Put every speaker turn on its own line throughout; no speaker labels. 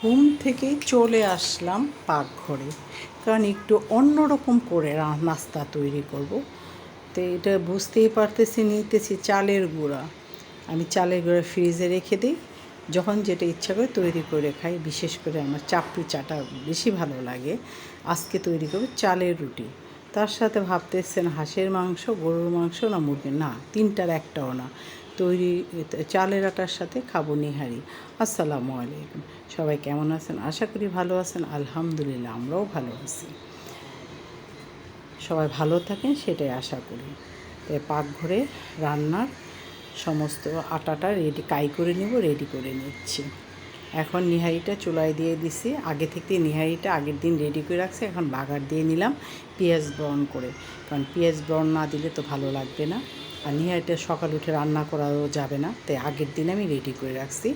ঘুম থেকে চলে আসলাম পাকঘরে, কারণ একটু অন্যরকম করে নাস্তা তৈরি করব। তো এটা বুঝতেই পারতেছি, নিতেছি চালের গুঁড়া। আমি চালের গুঁড়া ফ্রিজে রেখে দিই, যখন যেটা ইচ্ছা করে তৈরি করে খাই। বিশেষ করে আমার চাপড়ি চাটা বেশি ভালো লাগে। আজকে তৈরি করব চালের রুটি। তার সাথে ভাবতেছেন হাঁসের মাংস, গরুর মাংস না মুরগির, না তিনটার একটাও না, তৈরি চালের আটার সাথে খাবো নিহারি। আসসালামু আলাইকুম, সবাই কেমন আছেন? আশা করি ভালো আছেন। আলহামদুলিল্লাহ, আমরাও ভালো আছি। সবাই ভালো থাকেন সেটাই আশা করি। পাকঘরে রান্নার সমস্ত আটাটা কাই করে নেব, রেডি করে নিচ্ছি। এখন নিহারিটা চুলায় দিয়ে দিছি। আগে থেকে নিহারিটা আগের দিন রেডি করে রাখছি। এখন বাগার দিয়ে নিলাম পেঁয়াজ ব্রাউন করে, কারণ পেঁয়াজ ব্রাউন না দিলে তো ভালো লাগবে না। আর নিহারিটা সকাল উঠে রান্না করাও যাবে না, তাই আগের দিন আমি রেডি করে রাখছি।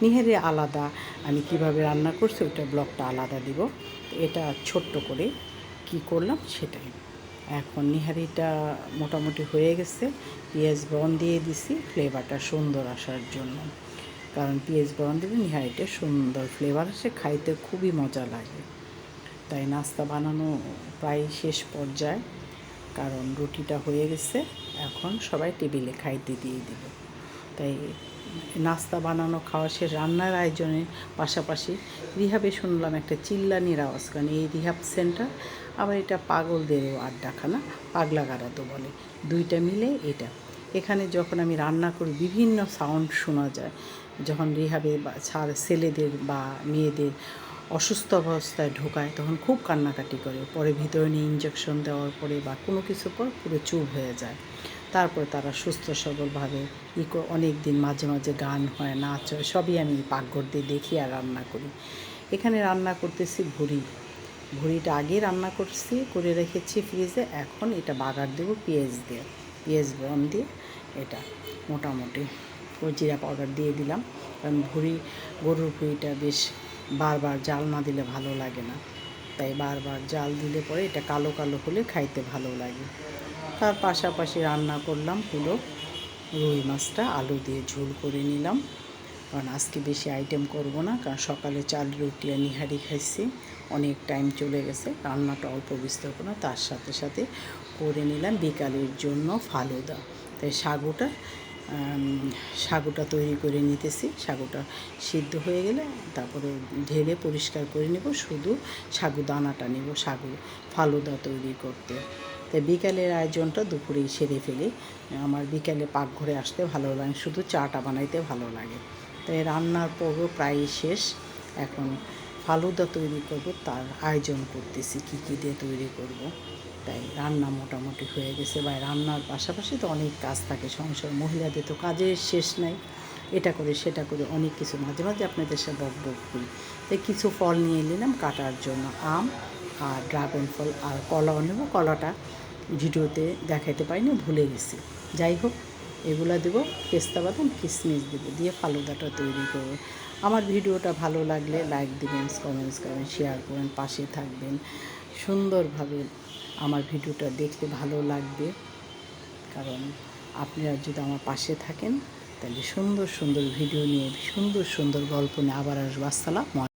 নিহারি আলাদা আমি কিভাবে রান্না করছি ওটা ব্লগটা আলাদা দিব। এটা ছোট্ট করে কি করলাম সেটাই। এখন নিহারিটা মোটামুটি হয়ে গেছে। পেঁয়াজ ব্রাউন দিয়ে দিছি ফ্লেভারটা সুন্দর আসার জন্য, কারণ পেঁয়াজ ব্রাউন দিলে নিহারিটা সুন্দর ফ্লেভার আসে, খাইতে খুবই মজা লাগে। তাই নাস্তা বানানো প্রায় শেষ পর্যায়ে, কারণ রুটিটা হয়ে গেছে। এখন সবাই টেবিলে খাইতে দিয়ে দিব। তাই নাস্তা বানানো খাওয়া শেষ, রান্নার আয়োজনের পাশাপাশি রিহাবে শুনলাম একটা চিল্লানির আওয়াজ, কারণ এই রিহাব সেন্টার, আবার এটা পাগলদেরও আড্ডাখানা, পাগলা গাড়া তো বলে, দুইটা মিলে এটা। এখানে যখন আমি রান্না করি বিভিন্ন সাউন্ড শোনা যায়। যখন রিহাবে বা ছেলেদের বা মেয়েদের অসুস্থ অবস্থায় ঢোকায় তখন খুব কান্নাকাটি করে, পরে ভিতরে নিয়ে ইঞ্জেকশন দেওয়ার পরে বা কোনো কিছুর পর পুরো চুপ হয়ে যায়। তারপর তারা সুস্থ সবলভাবে অনেক দিন মাঝে মাঝে গান হয়, নাচ হয়, সবই আমি পাকঘর দিয়ে দেখি আর রান্না করি। এখানে রান্না করতেছি ভুড়িটা আগে রান্না করছি, করে রেখেছি ফ্রিজে। এখন এটা বাগার দেবো পেঁয়াজ দিয়ে, পেঁয়াজ ব্রাউন দিয়ে। এটা মোটামুটি জিরা পাউডার দিয়ে দিলাম, কারণ গরুর ভুঁড়িটা বেশ বারবার জাল না দিলে ভালো লাগে না, তাই বারবার জাল দিলে পরে এটা কালো কালো হলে খাইতে ভালো লাগে। তার পাশাপাশি রান্না করলাম হলো রুই মাছটা আলু দিয়ে ঝোল করে নিলাম, কারণ আজকে বেশি আইটেম করব না, কারণ সকালে চাল রুটি আর নিহারি খাইছি, অনেক টাইম চলে গেছে। রান্নাটা অল্প বিস্তর না, তার সাথে সাথে করে নিলাম বিকালের জন্য ফালুদা। তাই সাগুটা তৈরি করে নিতেছি। সাগুটা সিদ্ধ হয়ে গেলে তারপরে ঢেলে পরিষ্কার করে নেব, শুধু সাগু দানাটা নেব সাগু ফালুদা তৈরি করতে। তাই বিকালের আয়োজনটা দুপুরেই সেরে ফেলি। আমার বিকালে পাকঘরে আসতে ভালো লাগে, শুধু চাটা বানাইতে ভালো লাগে। তাই রান্নার পর্ব প্রায় শেষ। এখন ফালুদা তৈরি করব, তার আয়োজন করতেছি কী কী দিয়ে তৈরি করব। তাই রান্না মোটামুটি হয়ে গেছে। বা রান্নার পাশাপাশি তো অনেক কাজ থাকে সংসার, মহিলাদের তো কাজের শেষ নাই। এটা করে সেটা করে অনেক কিছু, মাঝে মাঝে আপনাদের সাথে বক করি। তাই কিছু ফল নিয়ে নিলাম কাটার জন্য, আম আর ড্রাগন ফল, আর কলাও নেব। কলাটা ভিডিওতে দেখাতে পারিনি, ভুলে গেছি। যাই হোক, এগুলো দেবো, পেস্তা বাদাম কিশমিশ দেবো, দিয়ে ফালুদাটা তৈরি করবো। আমার ভিডিওটা ভালো লাগলে লাইক দেবেন, কমেন্টস করবেন, শেয়ার করবেন, পাশে থাকবেন। সুন্দরভাবে আমার ভিডিওটা দেখতে ভালো লাগবে, কারণ আপনারা যদি আমার পাশে থাকেন তাহলে সুন্দর সুন্দর ভিডিও নিয়ে, সুন্দর সুন্দর গল্প নিয়ে আবার আসবো। আসসালাম।